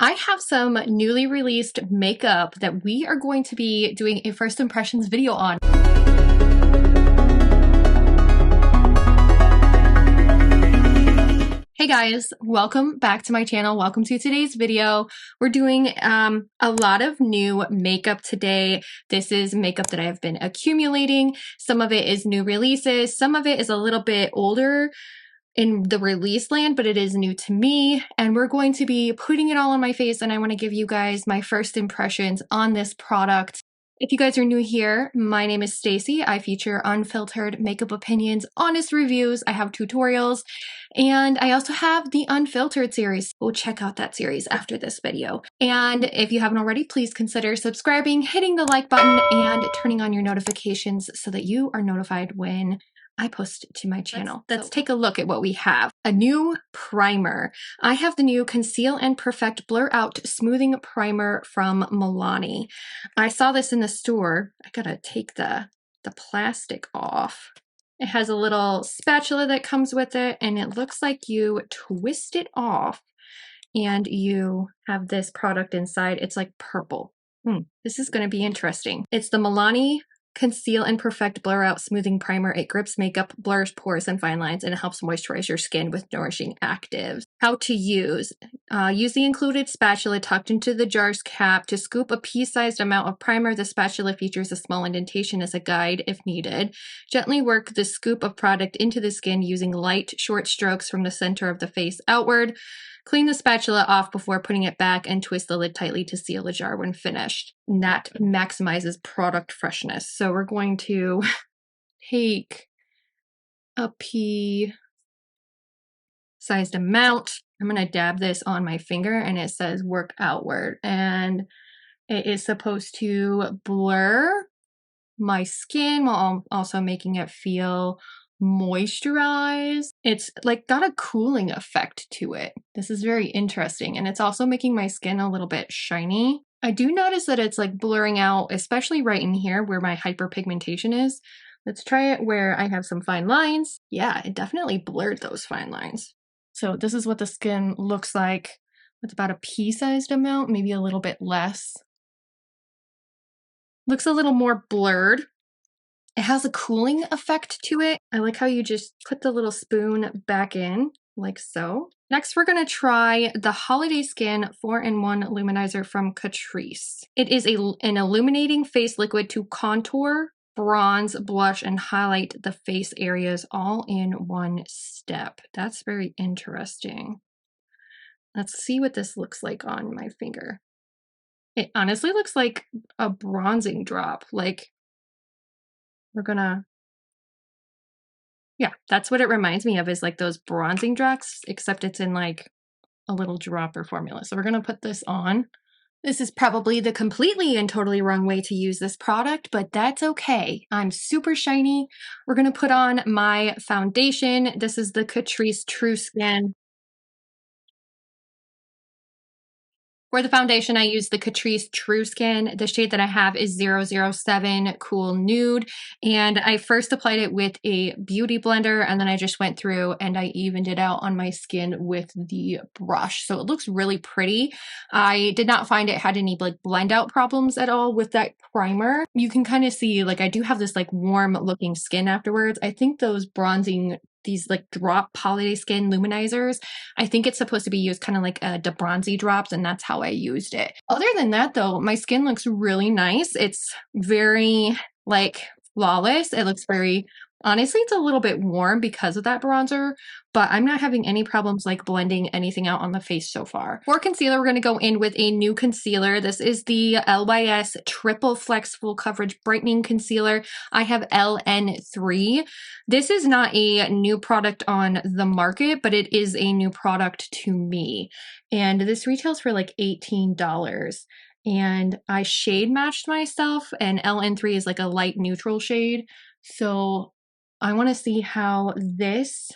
I have some newly released makeup that we are going to be doing a first impressions video on. Hey guys, welcome back to my channel. Welcome to today's video. We're doing a lot of new makeup today. This is makeup that I've been accumulating. Some of it is new releases. Some of it is a little bit older in the release land, but it is new to me, and we're going to be putting it all on my face, and I want to give you guys my first impressions on this product. If you guys are new here, my name is Staci. I feature unfiltered makeup opinions, honest reviews. I have tutorials, and I also have the Unfiltered series. Go check out that series after this video. And if you haven't already, please consider subscribing, hitting the like button, and turning on your notifications so that you are notified when I post to my channel. Let's take a look at what we have. A new primer. I have the new Conceal and Perfect Blur Out Smoothing Primer from Milani. I saw this in the store. I gotta take the plastic off. It has a little spatula that comes with it, and it looks like you twist it off and you have this product inside. It's like purple. This is gonna be interesting. It's the Milani Conceal and Perfect Blur Out Smoothing Primer. It grips makeup, blurs pores and fine lines, and it helps moisturize your skin with nourishing actives. How to use. Use the included spatula tucked into the jar's cap to scoop a pea-sized amount of primer. The spatula features a small indentation as a guide if needed. Gently work the scoop of product into the skin using light, short strokes from the center of the face outward. Clean the spatula off before putting it back and twist the lid tightly to seal the jar when finished. And that maximizes product freshness. So we're going to take a pea-sized amount. I'm going to dab this on my finger, and it says work outward. And it is supposed to blur my skin while also making it feel moisturize. It's like got a cooling effect to it. This is very interesting, and it's also making my skin a little bit shiny. I do notice that it's like blurring out, especially right in here where my hyperpigmentation is. Let's try it where I have some fine lines. Yeah, it definitely blurred those fine lines. So this is what the skin looks like with about a pea-sized amount, maybe a little bit less. Looks a little more blurred. It has a cooling effect to it. I like how you just put the little spoon back in, like so. Next, we're going to try the Holiday Skin 4-in-1 Luminizer from Catrice. It is an illuminating face liquid to contour, bronze, blush, and highlight the face areas all in one step. That's very interesting. Let's see what this looks like on my finger. It honestly looks like a bronzing drop. Like, we're gonna, yeah, that's what it reminds me of, is like those bronzing drops, except it's in like a little dropper formula. So we're gonna put this on. This is probably the completely and totally wrong way to use this product, but that's okay. I'm super shiny. We're gonna put on my foundation. This is the Catrice True Skin. For the foundation, I use the Catrice True Skin. The shade that I have is 007 Cool Nude. And I first applied it with a beauty blender, and then I just went through and I evened it out on my skin with the brush. So it looks really pretty. I did not find it had any like blend out problems at all with that primer. You can kind of see, like, I do have this like warm looking skin afterwards. I think those bronzing, these like drop holiday skin luminizers, I think it's supposed to be used kind of like the bronzy drops, and that's how I used it. Other than that though, my skin looks really nice. It's very like flawless. It looks very, honestly, it's a little bit warm because of that bronzer, but I'm not having any problems like blending anything out on the face so far. For concealer, we're going to go in with a new concealer. This is the LYS Triple Fix Full Coverage Brightening Concealer. I have LN3. This is not a new product on the market, but it is a new product to me. And this retails for like $18. And I shade matched myself, and LN3 is like a light neutral shade. So I want to see how this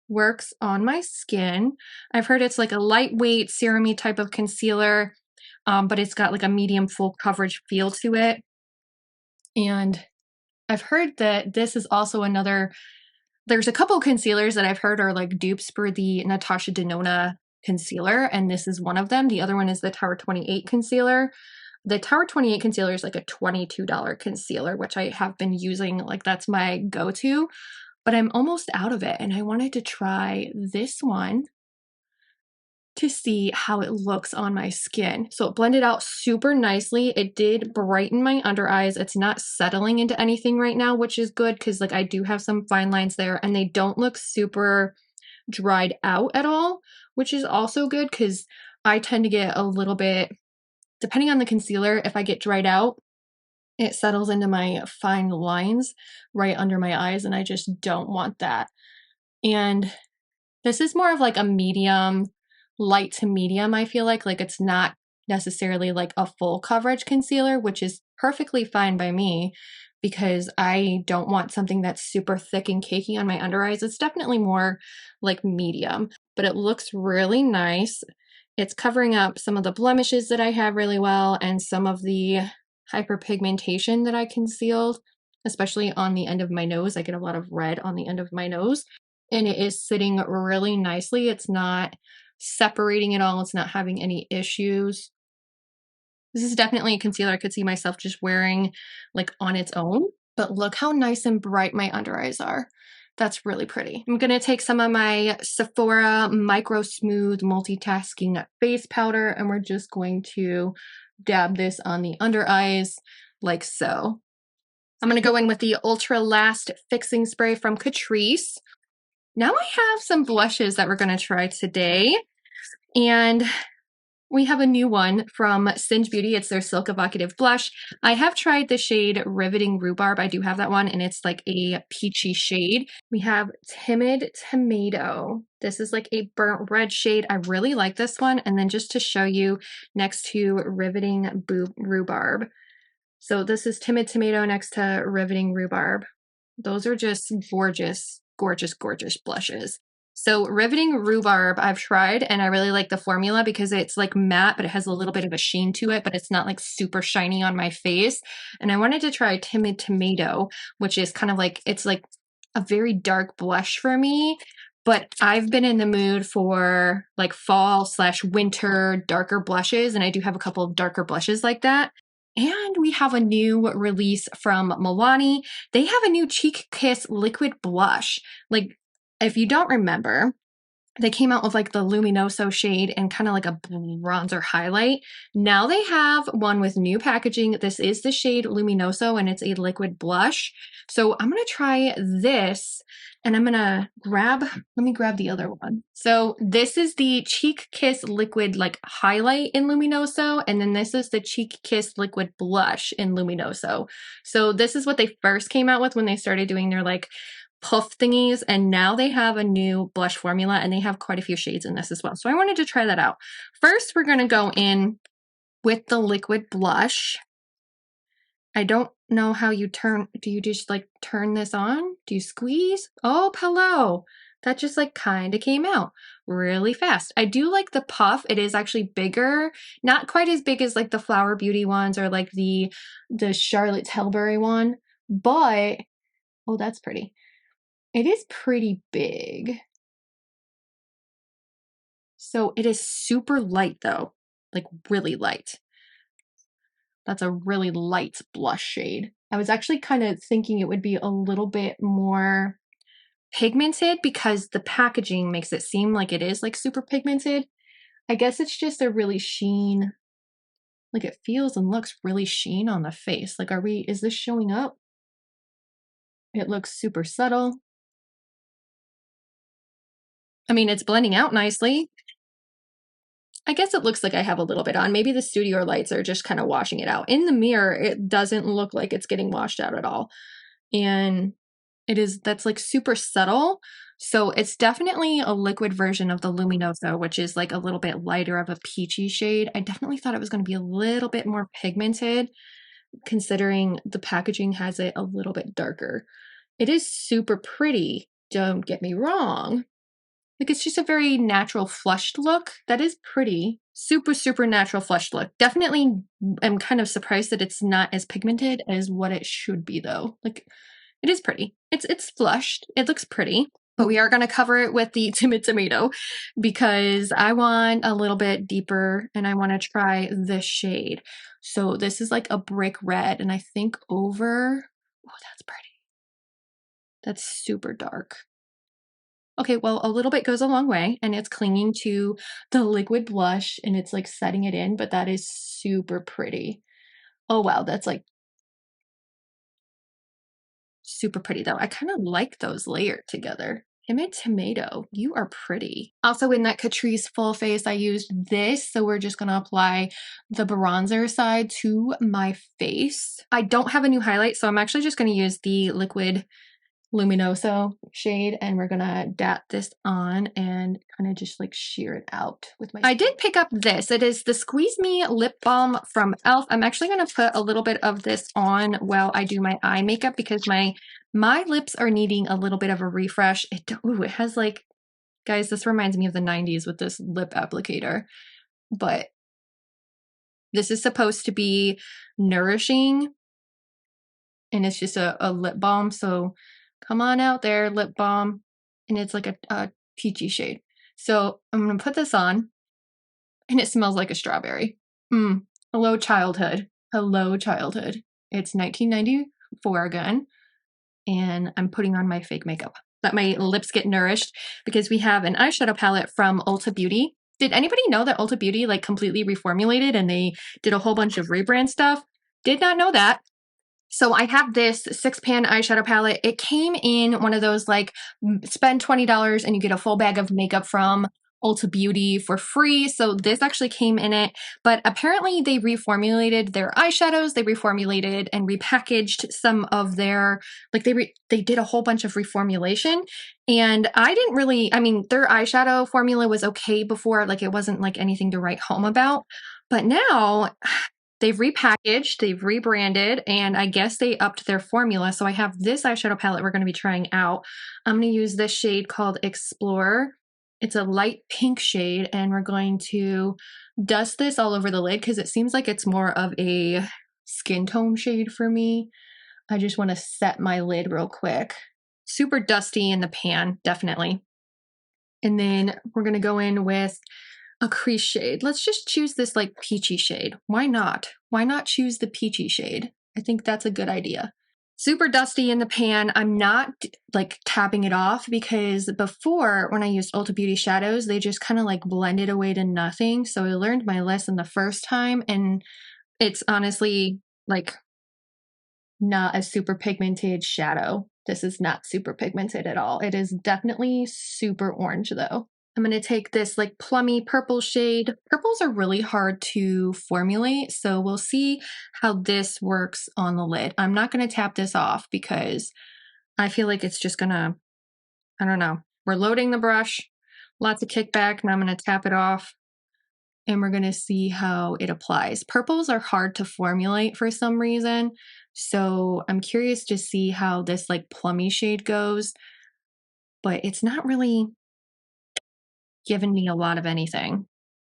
works on my skin. I've heard it's like a lightweight serum-y type of concealer, but it's got like a medium full coverage feel to it. And I've heard that this is also another, there's a couple concealers that I've heard are like dupes for the Natasha Denona concealer, and this is one of them. The other one is the Tower 28 concealer. The Tower 28 concealer is like a $22 concealer, which I have been using, like that's my go-to, but I'm almost out of it, and I wanted to try this one to see how it looks on my skin. So it blended out super nicely. It did brighten my under eyes. It's not settling into anything right now, which is good because like I do have some fine lines there and they don't look super dried out at all, which is also good because I tend to get a little bit, depending on the concealer, if I get dried out, it settles into my fine lines right under my eyes, and I just don't want that. And this is more of like a medium, light to medium, I feel like it's not necessarily like a full coverage concealer, which is perfectly fine by me because I don't want something that's super thick and cakey on my under eyes. It's definitely more like medium, but it looks really nice. It's covering up some of the blemishes that I have really well and some of the hyperpigmentation that I concealed, especially on the end of my nose. I get a lot of red on the end of my nose, and it is sitting really nicely. It's not separating at all. It's not having any issues. This is definitely a concealer I could see myself just wearing like on its own, but look how nice and bright my under eyes are. That's really pretty. I'm going to take some of my Sephora Microsmooth multitasking face powder, and we're just going to dab this on the under eyes like so. I'm going to go in with the Ultra Last Fixing Spray from Catrice. Now I have some blushes that we're going to try today, and we have a new one from Singe Beauty. It's their Silk Evocative Blush. I have tried the shade Riveting Rhubarb. I do have that one, and it's like a peachy shade. We have Timid Tomato. This is like a burnt red shade. I really like this one. And then just to show you, next to Riveting Rhubarb. So this is Timid Tomato next to Riveting Rhubarb. Those are just gorgeous, gorgeous, gorgeous blushes. So Riveting Rhubarb I've tried, and I really like the formula because it's like matte, but it has a little bit of a sheen to it, but it's not like super shiny on my face. And I wanted to try Timid Tomato, which is kind of like, it's like a very dark blush for me, but I've been in the mood for like fall/winter darker blushes, and I do have a couple of darker blushes like that. And we have a new release from Milani. They have a new Cheek Kiss liquid blush. Like, if you don't remember, they came out with like the Luminoso shade and kind of like a bronzer highlight. Now they have one with new packaging. This is the shade Luminoso, and it's a liquid blush. So I'm going to try this, and I'm going to let me grab the other one. So this is the Cheek Kiss liquid like highlight in Luminoso, and then this is the Cheek Kiss liquid blush in Luminoso. So this is what they first came out with when they started doing their like puff thingies, and now they have a new blush formula, and they have quite a few shades in this as well. So I wanted to try that out. First, we're going to go in with the liquid blush. I don't know how you turn. Do you just like turn this on? Do you squeeze? Oh, hello. That just like kind of came out really fast. I do like the puff. It is actually bigger, not quite as big as like the Flower Beauty ones or like the Charlotte Tilbury one, but oh, that's pretty. It is pretty big. So it is super light though, like really light. That's a really light blush shade. I was actually kind of thinking it would be a little bit more pigmented because the packaging makes it seem like it is like super pigmented. I guess it's just a really sheen, like it feels and looks really sheen on the face. Like, is this showing up? It looks super subtle. I mean, it's blending out nicely. I guess it looks like I have a little bit on. Maybe the studio lights are just kind of washing it out. In the mirror, it doesn't look like it's getting washed out at all. And that's like super subtle. So it's definitely a liquid version of the Luminoso, which is like a little bit lighter of a peachy shade. I definitely thought it was going to be a little bit more pigmented, considering the packaging has it a little bit darker. It is super pretty, don't get me wrong. Like, it's just a very natural flushed look. That is pretty. Super, super natural flushed look. Definitely am kind of surprised that it's not as pigmented as what it should be though. Like, it is pretty. It's flushed. It looks pretty. But we are going to cover it with the Timid Tomato because I want a little bit deeper and I want to try this shade. So this is like a brick red, and I think over, oh, that's pretty. That's super dark. Okay, well, a little bit goes a long way, and it's clinging to the liquid blush and it's like setting it in, but that is super pretty. Oh wow, that's like super pretty though. I kind of like those layered together. Timid Tomato, you are pretty. Also in that Catrice full face, I used this. So we're just gonna apply the bronzer side to my face. I don't have a new highlight, so I'm actually just gonna use the liquid Luminoso shade, and we're gonna dab this on and kind of just like sheer it out with my. I did pick up this. It is the Squeeze Me Lip Balm from e.l.f. I'm actually gonna put a little bit of this on while I do my eye makeup because my lips are needing a little bit of a refresh. It has like, guys, this reminds me of the 90s with this lip applicator, but this is supposed to be nourishing, and it's just a lip balm. So come on out there, lip balm. And it's like a peachy shade. So I'm going to put this on, and it smells like a strawberry. Hello, childhood. Hello, childhood. It's 1994 again, and I'm putting on my fake makeup. Let my lips get nourished because we have an eyeshadow palette from Ulta Beauty. Did anybody know that Ulta Beauty like completely reformulated and they did a whole bunch of rebrand stuff? Did not know that. So I have this 6-pan eyeshadow palette. It came in one of those like spend $20 and you get a full bag of makeup from Ulta Beauty for free. So this actually came in it, but apparently they reformulated their eyeshadows. They reformulated and repackaged some of their, like they did a whole bunch of reformulation, and I didn't really, I mean, their eyeshadow formula was okay before, like it wasn't like anything to write home about, but now they've repackaged, they've rebranded, and I guess they upped their formula. So I have this eyeshadow palette we're going to be trying out. I'm going to use this shade called Explorer. It's a light pink shade, and we're going to dust this all over the lid because it seems like it's more of a skin tone shade for me. I just want to set my lid real quick. Super dusty in the pan, definitely. And then we're going to go in with a crease shade. Let's just choose this like peachy shade. Why not? Why not choose the peachy shade? I think that's a good idea. Super dusty in the pan. I'm not like tapping it off because before when I used Ulta Beauty shadows, they just kind of like blended away to nothing. So I learned my lesson the first time, and it's honestly like not a super pigmented shadow. This is not super pigmented at all. It is definitely super orange though. I'm going to take this like plummy purple shade. Purples are really hard to formulate, so we'll see how this works on the lid. I'm not going to tap this off because I feel like it's just going to, I don't know. We're loading the brush, lots of kickback, and I'm going to tap it off, and we're going to see how it applies. Purples are hard to formulate for some reason, so I'm curious to see how this like plummy shade goes, but it's not really giving me a lot of anything.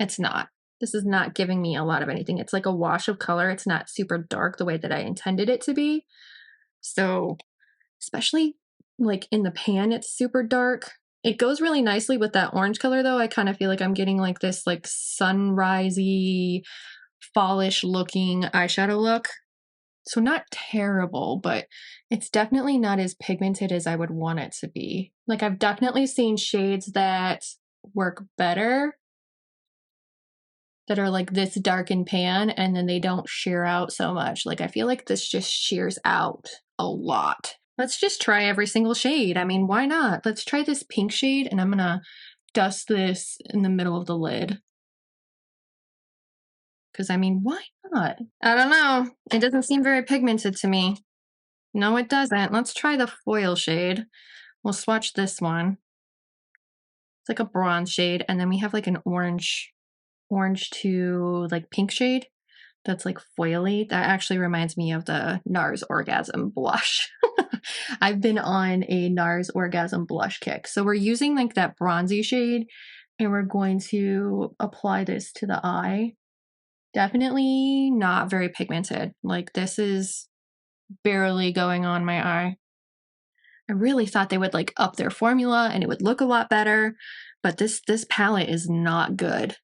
It's not. This is not giving me a lot of anything. It's like a wash of color. It's not super dark the way that I intended it to be. So, especially like in the pan, it's super dark. It goes really nicely with that orange color though. I kind of feel like I'm getting like this like sunrisey, fallish looking eyeshadow look. So not terrible, but it's definitely not as pigmented as I would want it to be. Like I've definitely seen shades that work better that are like this dark in pan, and then they don't sheer out so much. Like I feel like this just sheers out a lot. Let's just try every single shade. I mean, why not? Let's try this pink shade, and I'm gonna dust this in the middle of the lid. Because I mean, why not? I don't know. It doesn't seem very pigmented to me. No, it doesn't. Let's try the foil shade. We'll swatch this one. It's like a bronze shade, and then we have like an orange to like pink shade that's like foily. That actually reminds me of the NARS Orgasm blush. I've been on a NARS Orgasm blush kick. So we're using like that bronzy shade, and we're going to apply this to the eye. Definitely not very pigmented. Like this is barely going on my eye. I really thought they would like up their formula and it would look a lot better, but this palette is not good.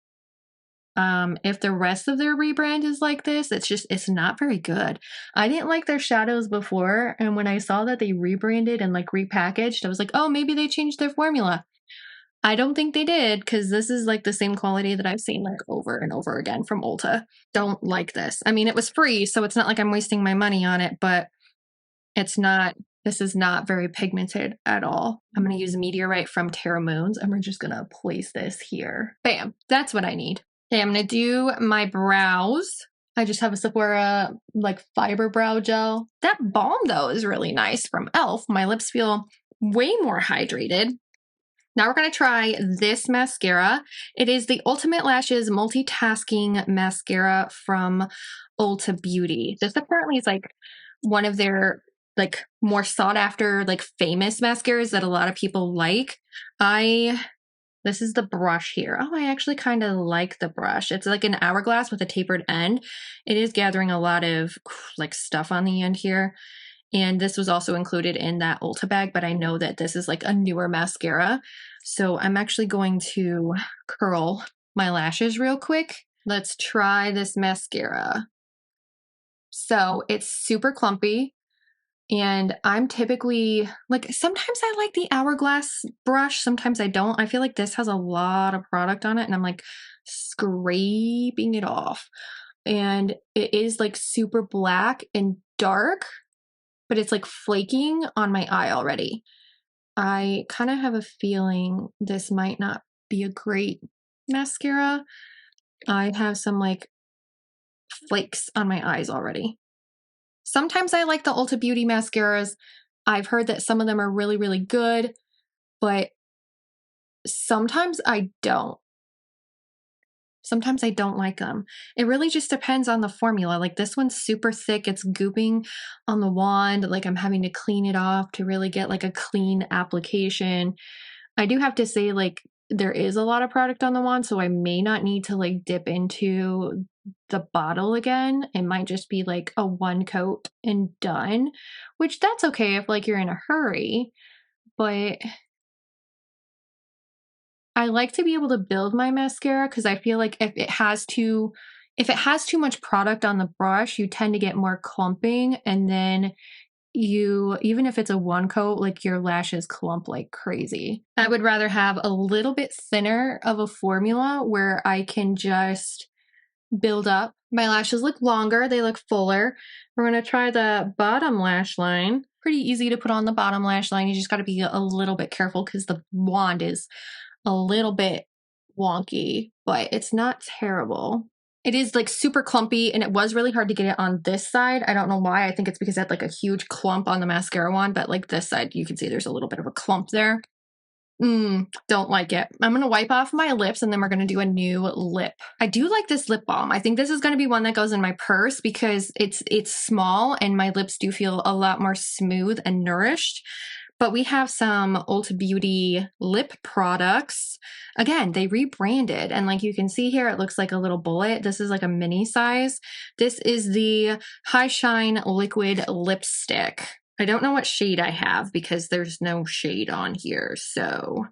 If the rest of their rebrand is like this, it's not very good. I didn't like their shadows before, and when I saw that they rebranded and like repackaged, I was like, oh, maybe they changed their formula. I don't think they did, because this is like the same quality that I've seen like over and over again from Ulta. Don't like this. I mean, it was free, so it's not like I'm wasting my money on it, but this is not very pigmented at all. I'm going to use Meteorite from Terra, and we're just going to place this here. Bam, that's what I need. Okay, I'm going to do my brows. I just have a Sephora like fiber brow gel. That balm though is really nice from e.l.f. My lips feel way more hydrated. Now we're going to try this mascara. It is the Ultimate Lashes Multitasking Mascara from Ulta Beauty. This apparently is like one of their like more sought after, like famous mascaras that a lot of people like. This is the brush here. Oh, I actually kind of like the brush. It's like an hourglass with a tapered end. It is gathering a lot of like stuff on the end here. And this was also included in that Ulta bag, but I know that this is like a newer mascara. So I'm actually going to curl my lashes real quick. Let's try this mascara. So it's super clumpy. And I'm typically, like, sometimes I like the hourglass brush, sometimes I don't. I feel like this has a lot of product on it, and I'm like scraping it off. And it is like super black and dark, but it's like flaking on my eye already. I kind of have a feeling this might not be a great mascara. I have some like flakes on my eyes already. Sometimes I like the Ulta Beauty mascaras. I've heard that some of them are really, really good, but sometimes I don't. Sometimes I don't like them. It really just depends on the formula. Like this one's super thick. It's gooping on the wand. Like I'm having to clean it off to really get like a clean application. I do have to say like there is a lot of product on the wand, so I may not need to like dip into the bottle again. It might just be like a one coat and done, which that's okay if like you're in a hurry, but I like to be able to build my mascara because I feel like if it has too much product on the brush, you tend to get more clumping, and then even if it's a one coat, like your lashes clump like crazy. I would rather have a little bit thinner of a formula where I can just build up. My lashes look longer, they look fuller. We're gonna try the bottom lash line. Pretty easy to put on the bottom lash line. You just gotta be a little bit careful because the wand is a little bit wonky, but it's not terrible. It is like super clumpy, and it was really hard to get it on this side. I don't know why. I think it's because it had like a huge clump on the mascara wand, but like this side, you can see there's a little bit of a clump there. Don't like it. I'm going to wipe off my lips, and then we're going to do a new lip. I do like this lip balm. I think this is going to be one that goes in my purse because it's small and my lips do feel a lot more smooth and nourished. But we have some Ulta Beauty lip products. Again, they rebranded, and like you can see here, it looks like a little bullet. This is like a mini size. This is the High Shine Liquid Lipstick. I don't know what shade I have because there's no shade on here, so.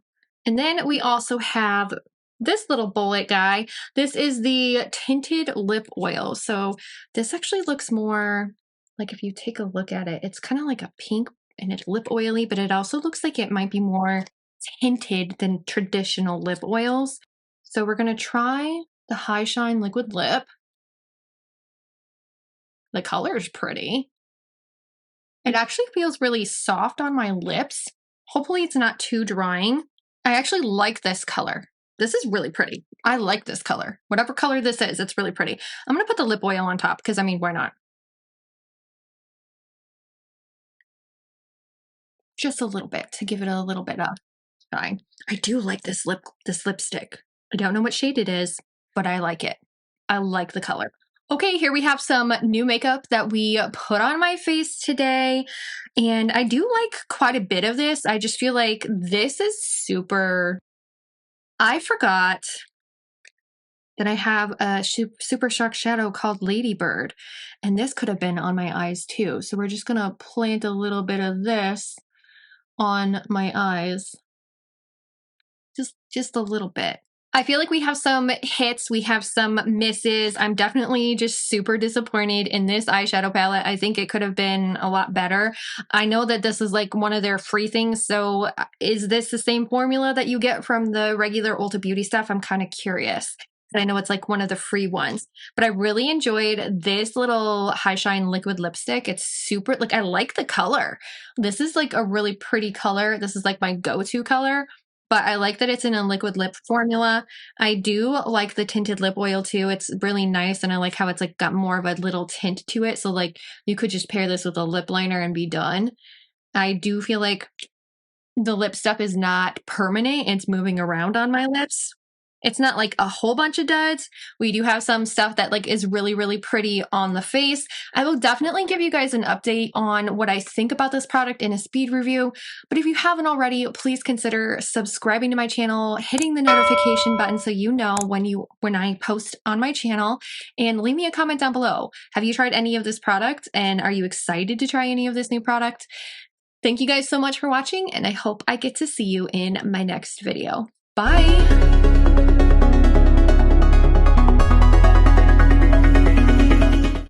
And then we also have this little bullet guy. This is the Tinted Lip Oil. So this actually looks more like, if you take a look at it, it's kind of like a pink, and it's lip oily, but it also looks like it might be more tinted than traditional lip oils. So we're going to try the High Shine Liquid Lip. The color is pretty. It actually feels really soft on my lips. Hopefully it's not too drying. I actually like this color. This is really pretty. I like this color. Whatever color this is, it's really pretty. I'm going to put the lip oil on top because, I mean, why not? Just a little bit to give it a little bit of shine. I do like this lipstick. I don't know what shade it is, but I like it. I like the color. Okay, here we have some new makeup that we put on my face today, and I do like quite a bit of this. I just feel like this is super. I forgot that I have a super shock shadow called Ladybird, and this could have been on my eyes too. So we're just gonna plant a little bit of this on my eyes. Just a little bit. I feel like we have some hits, we have some misses. I'm definitely just super disappointed in this eyeshadow palette. I think it could have been a lot better. I know that this is like one of their free things, so is this the same formula that you get from the regular Ulta Beauty stuff? I'm kind of curious. I know it's like one of the free ones, but I really enjoyed this little High Shine liquid lipstick. It's super, like, I like the color. This is like a really pretty color. This is like my go-to color. But I like that it's in a liquid lip formula. I do like the tinted lip oil too. It's really nice, and I like how it's like got more of a little tint to it. So like you could just pair this with a lip liner and be done. I do feel like the lip stuff is not permanent. It's moving around on my lips. It's not like a whole bunch of duds. We do have some stuff that like is really, really pretty on the face. I will definitely give you guys an update on what I think about this product in a speed review. But if you haven't already, please consider subscribing to my channel, hitting the notification button so you know when I post on my channel, and leave me a comment down below. Have you tried any of this product, and are you excited to try any of this new product? Thank you guys so much for watching, and I hope I get to see you in my next video. Bye!